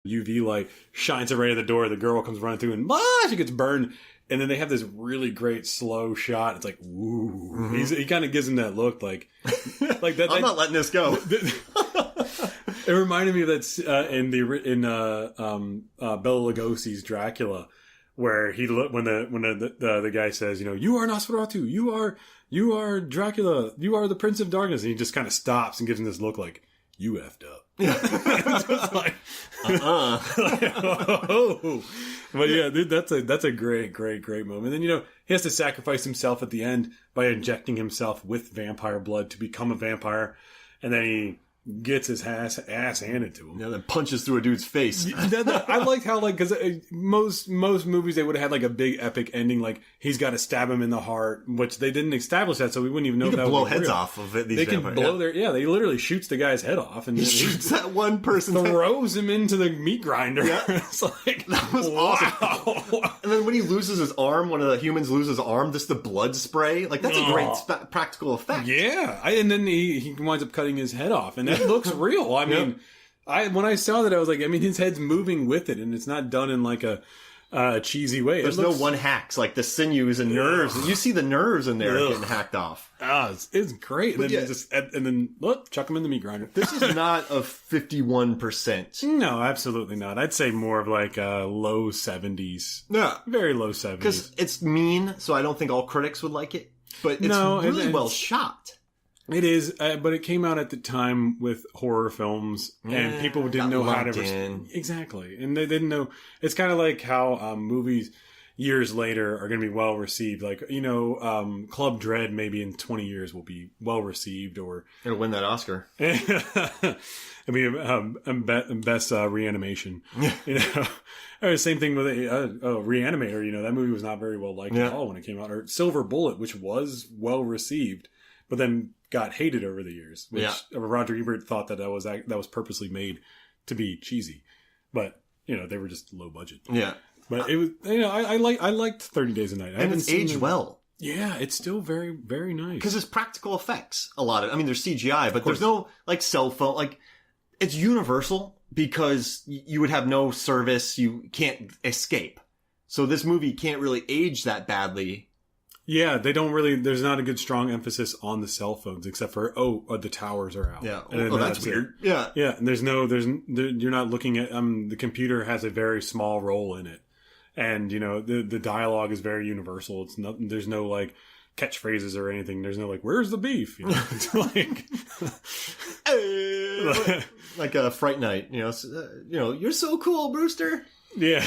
UV light shines it right at the door. The girl comes running through and she gets burned. And then they have this really great slow shot. It's like, ooh. Mm-hmm. He kind of gives him that look like that. I'm not letting this go. It reminded me of that in Bela Lugosi's Dracula, where when the guy says, you are Nosferatu, you are Dracula, you are the Prince of Darkness, and he just kind of stops and gives him this look like, you effed up. It's just like, oh. But yeah, dude, that's a great moment. And then, he has to sacrifice himself at the end by injecting himself with vampire blood to become a vampire. And then he gets his ass handed to him. Yeah, then punches through a dude's face. I liked how, because most movies, they would have had, like, a big epic ending, like, he's got to stab him in the heart, which they didn't establish that, so we wouldn't even know that would blow be heads real. off of it. They can blow they literally shoots the guy's head off. And he shoots that one person. Throws him into the meat grinder. Yeah. It's like, that was awesome. And then when he loses his arm, one of the humans loses his arm, just the blood spray. Like, that's a great practical effect. Yeah. And then he winds up cutting his head off, and that looks real. I mean, when I saw that, I was like, his head's moving with it, and it's not done in like a cheesy way. There's no one hacks, like the sinews and nerves. You see the nerves in there getting hacked off. It's great. And then, look, chuck them in the meat grinder. This is not a 51%. No, absolutely not. I'd say more of like low 70s. Yeah. Very low 70s. Because it's mean, so I don't think all critics would like it. But it's really well shot. It is, but it came out at the time with horror films, and people didn't know how to... Exactly. And they didn't know... It's kind of like how movies years later are going to be well received. Like, Club Dread maybe in 20 years will be well received, or... It'll win that Oscar. It'll be best reanimation. Or same thing with Reanimator. That movie was not very well liked at all when it came out. Or Silver Bullet, which was well received, but then got hated over the years. Which Roger Ebert thought that was purposely made to be cheesy, but they were just low budget. Yeah, but it was. I liked 30 Days a Night, and it's aged well. Yeah, it's still very, very nice because it's practical effects. A lot of, there's CGI, but there's no like cell phone. Like, it's universal because you would have no service. You can't escape. So this movie can't really age that badly. Yeah, they don't really... There's not a good strong emphasis on the cell phones, except for, the towers are out. Yeah. And that's weird. Yeah. Yeah, and you're not looking at... the computer has a very small role in it. And, the dialogue is very universal. It's not... There's no, like, catchphrases or anything. There's no, like, where's the beef? It's like... like a Fright Night, you're so cool, Brewster. Yeah.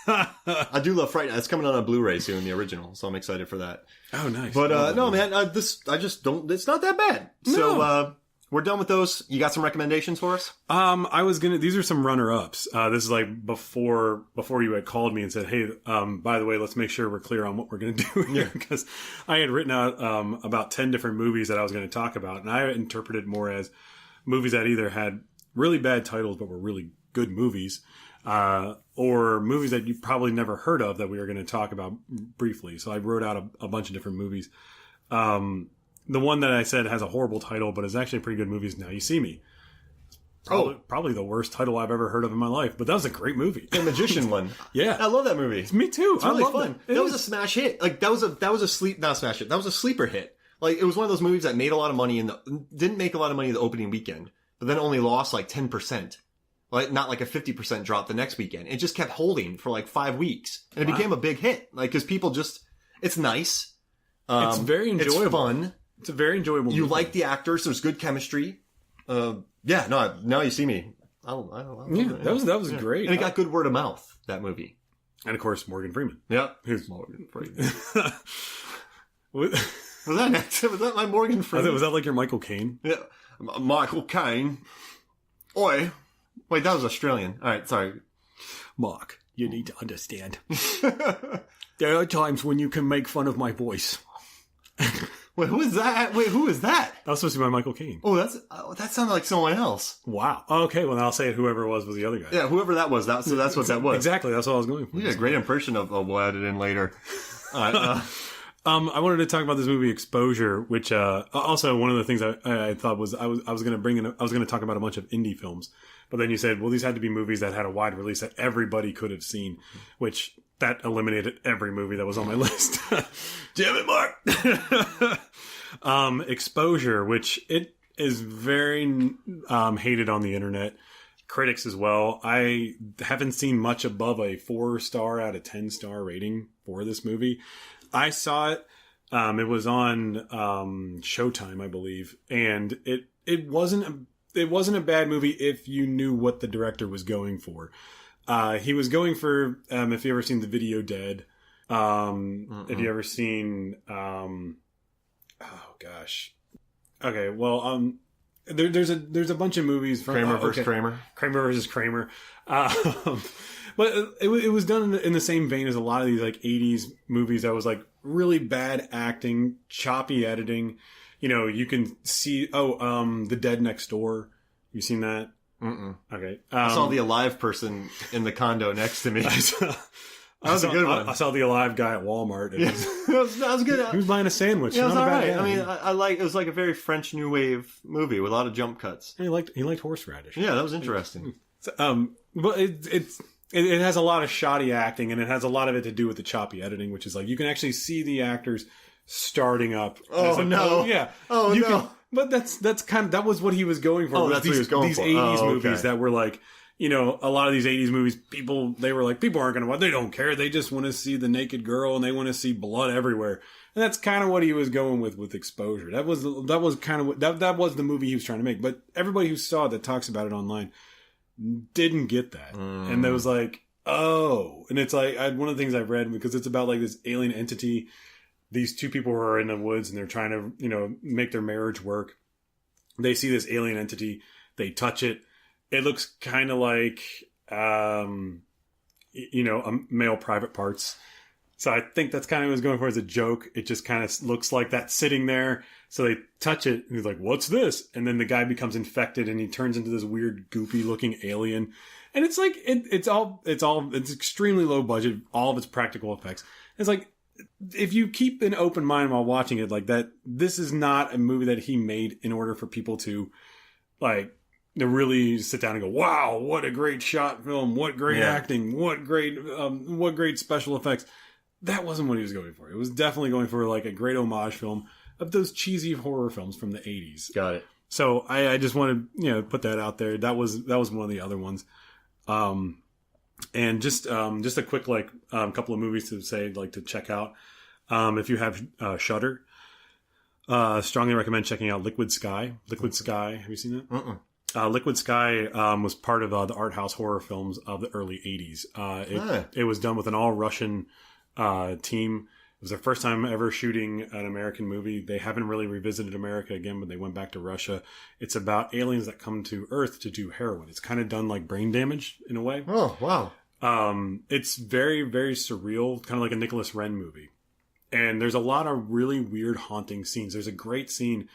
I do love Fright Night. It's coming out on Blu-ray soon, the original, so I'm excited for that. Oh, nice. But no, man, I just don't. It's not that bad. No. So we're done with those. You got some recommendations for us? These are some runner-ups. This is like before you had called me and said, hey, by the way, let's make sure we're clear on what we're going to do here, because I had written out about 10 different movies that I was going to talk about, and I interpreted more as movies that either had really bad titles but were really good movies. Or movies that you've probably never heard of that we were going to talk about briefly. So I wrote out a bunch of different movies. The one that I said has a horrible title, but is actually a pretty good movie is Now You See Me. Probably the worst title I've ever heard of in my life, but that was a great movie. The Magician one. Yeah. I love that movie. Me too. It's really fun. That was a smash hit. Like, that was a sleeper hit. Like, it was one of those movies that made a lot of money didn't make a lot of money the opening weekend, but then only lost like 10%. Like, not like a 50% drop the next weekend. It just kept holding for like 5 weeks. And it became a big hit. Like, cause people it's nice. It's very enjoyable. It's fun. It's a very enjoyable movie. You like the actors. There's good chemistry. Now You See Me. That was great. And it got good word of mouth, that movie. And of course, Morgan Freeman. Yeah. Here's Morgan Freeman. Was that my Morgan Freeman? Was that like your Michael Caine? Yeah. Michael Caine. Oi. Wait, that was Australian. All right, sorry. Mark, you need to understand. There are times when you can make fun of my voice. Wait, who is that? That was supposed to be by Michael Caine. Oh, that sounded like someone else. Wow. Okay, well, then I'll say it. Whoever it was the other guy. Yeah, whoever that was. So that's what that was. Exactly. That's what I was going for. You did a great impression of we'll add it in later. All right. I wanted to talk about this movie Exposure, which also one of the things I thought was I was going to bring in. I was going to talk about a bunch of indie films, But then you said, well, these had to be movies that had a wide release that everybody could have seen, which that eliminated every movie that was on my list. Damn it, Mark! Exposure, which it is very hated on the internet. Critics as well. I haven't seen much above a 4-star out of 10-star rating for this movie. I saw it. It was on Showtime, I believe, and it wasn't a bad movie if you knew what the director was going for. He was going for if you ever seen The Video Dead, if you ever seen oh gosh, okay, well there's a bunch of movies from Kramer versus Kramer. Kramer versus Kramer. But it was done in the same vein as a lot of these like 80s movies that was like really bad acting, choppy editing. You know, you can see, The Dead Next Door. You seen that? Mm-mm. Okay. I saw the alive person in the condo next to me. That was a good one. I saw the alive guy at Walmart. Yeah, that was good. He was buying a sandwich. Yeah, it was all right. Guy. I mean, I like it was like a very French New Wave movie with a lot of jump cuts. He liked horseradish. Yeah, that was interesting. But it has a lot of shoddy acting, and it has a lot of it to do with the choppy editing, which is like you can actually see the actors starting up. Oh, like, no. Yeah. Oh, no. Can, but that's kind of, that was what he was going for. Oh, that's what he was going for. These 80s movies okay. that were like, you know, a lot of these 80s movies, they were like, people aren't going to watch, they don't care. They just want to see the naked girl and they want to see blood everywhere. And that's kind of what he was going with Exposure. That was kind of what, that was the movie he was trying to make. But everybody who saw it that talks about it online didn't get that. And there was like, oh, and it's like, one of the things I've read, because it's about like this alien entity. These two people who are in the woods and they're trying to, you know, make their marriage work. They see this alien entity. They touch it. It looks kind of like, you know, male private parts. So I think that's kind of what I was going for as a joke. It just kind of looks like that sitting there. So they touch it and he's like, what's this? And then the guy becomes infected and he turns into this weird goopy looking alien. And it's like, it's extremely low budget. All of its practical effects. It's like, if you keep an open mind while watching it like that, this is not a movie that he made in order for people to like to really sit down and go, wow, what a great shot film. What great acting. What great special effects. That wasn't what he was going for. It was definitely going for like a great homage film of those cheesy horror films from the 80s. Got it. So I just wanted, you know, put that out there. That was one of the other ones. And just a quick, like, couple of movies to say, like, to check out. If you have, Shudder, strongly recommend checking out Liquid Sky. Liquid Sky. Have you seen that? Uh-uh. Liquid Sky, was part of, the art house horror films of the early 80s. It was done with an all Russian, team. It was their first time ever shooting an American movie. They haven't really revisited America again, but they went back to Russia. It's about aliens that come to Earth to do heroin. It's kind of done like Brain Damage in a way. Oh, wow. It's very, very surreal, kind of like a Nicholas Ren movie. And there's a lot of really weird, haunting scenes. There's a great scene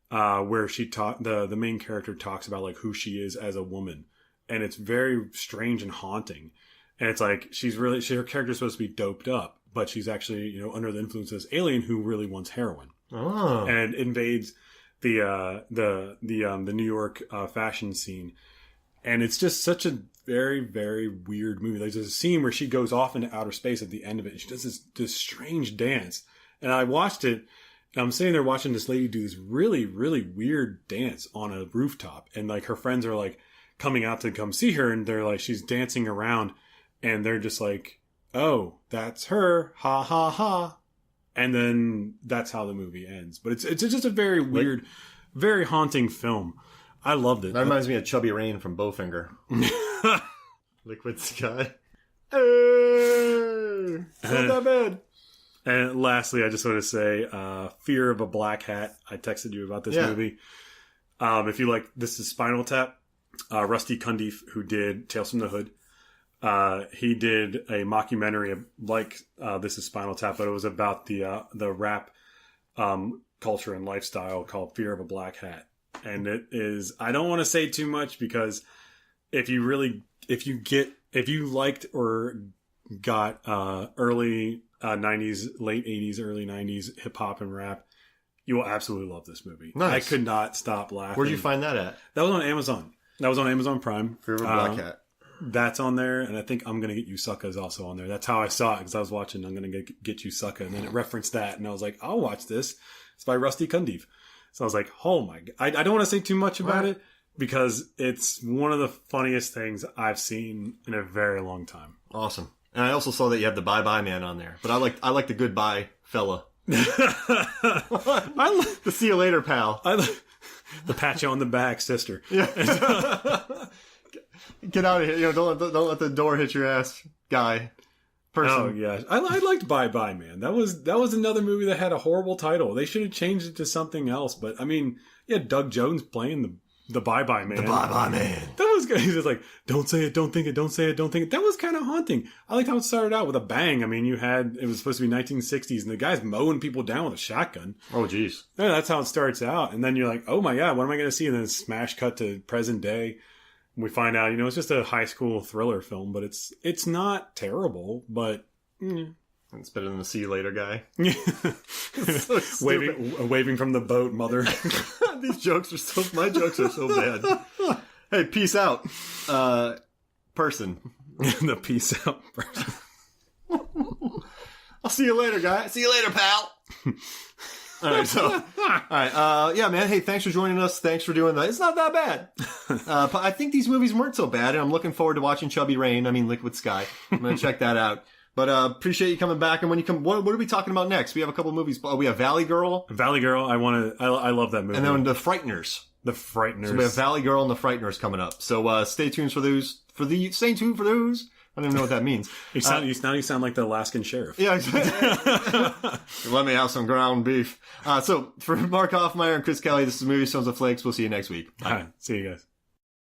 where the main character talks about like who she is as a woman. And it's very strange and haunting. And it's like her character's supposed to be doped up, but she's actually, you know, under the influence of this alien who really wants heroin. Oh. And invades the New York fashion scene. And it's just such a very, very weird movie. There's a scene where she goes off into outer space at the end of it. And she does this strange dance. And I watched it. And I'm sitting there watching this lady do this really, really weird dance on a rooftop. And like her friends are like coming out to come see her. And they're like, she's dancing around. And they're just like, oh, that's her. Ha, ha, ha. And then that's how the movie ends. But it's just a very weird, very haunting film. I loved it. That reminds me of Chubby Rain from Bowfinger. Liquid Sky. It's not that bad. And lastly, I just want to say, Fear of a Black Hat. I texted you about this movie. If you like, this is Spinal Tap. Rusty Cundiff, who did Tales from the Hood. He did a mockumentary of like This is Spinal Tap, but it was about the rap culture and lifestyle called Fear of a Black Hat. And it is, I don't want to say too much because if you liked or got early 90s, late 80s, early 90s hip hop and rap, you will absolutely love this movie. Nice. I could not stop laughing. Where'd you find that at? That was on Amazon. That was on Amazon Prime. Fear of a Black Cat. That's on there, and I think I'm Gonna Get You Sucker is also on there. That's how I saw it, because I was watching I'm Gonna Get You Sucker, and then it referenced that, and I was like, I'll watch this. It's by Rusty Cundiff. So I was like, oh my God. I don't want to say too much about it, because it's one of the funniest things I've seen in a very long time. Awesome. And I also saw that you have the Bye Bye Man on there, but I like the Goodbye Fella. The See You Later Pal. The pat you on the back, sister. Yeah. Get out of here! Don't let the door hit your ass, guy. Person. Oh yeah, I liked Bye Bye Man. That was another movie that had a horrible title. They should have changed it to something else. But I mean, yeah, Doug Jones playing the Bye Bye Man. The Bye Bye Man. That was good. He was like, "Don't say it, don't think it, don't say it, don't think it." That was kind of haunting. I liked how it started out with a bang. I mean, it was supposed to be 1960s, and the guy's mowing people down with a shotgun. Oh, jeez. Yeah, that's how it starts out, and then you're like, "Oh my God, what am I going to see?" And then smash cut to present day. We find out, it's just a high school thriller film, but it's not terrible, but it's better than the See You Later guy. So waving from the boat, mother. My jokes are so bad. Hey, peace out, person. The peace out person. I'll see you later, guy. See you later, pal. All right, yeah, man. Hey, thanks for joining us. Thanks for doing that. It's not that bad. But I think these movies weren't so bad, and I'm looking forward to watching Liquid Sky. I'm going to check that out. But appreciate you coming back. And when you come, what are we talking about next? We have a couple movies. Oh, we have Valley Girl. Valley Girl. I love that movie. And then The Frighteners. The Frighteners. So we have Valley Girl and The Frighteners coming up. So stay tuned for those. Stay tuned for those. I don't even know what that means. Now you sound like the Alaskan sheriff. Yeah. Let me have some ground beef. So for Mark Hoffmeyer and Chris Kelly, this is Movie Stones and Flakes. We'll see you next week. Bye. All right. See you guys.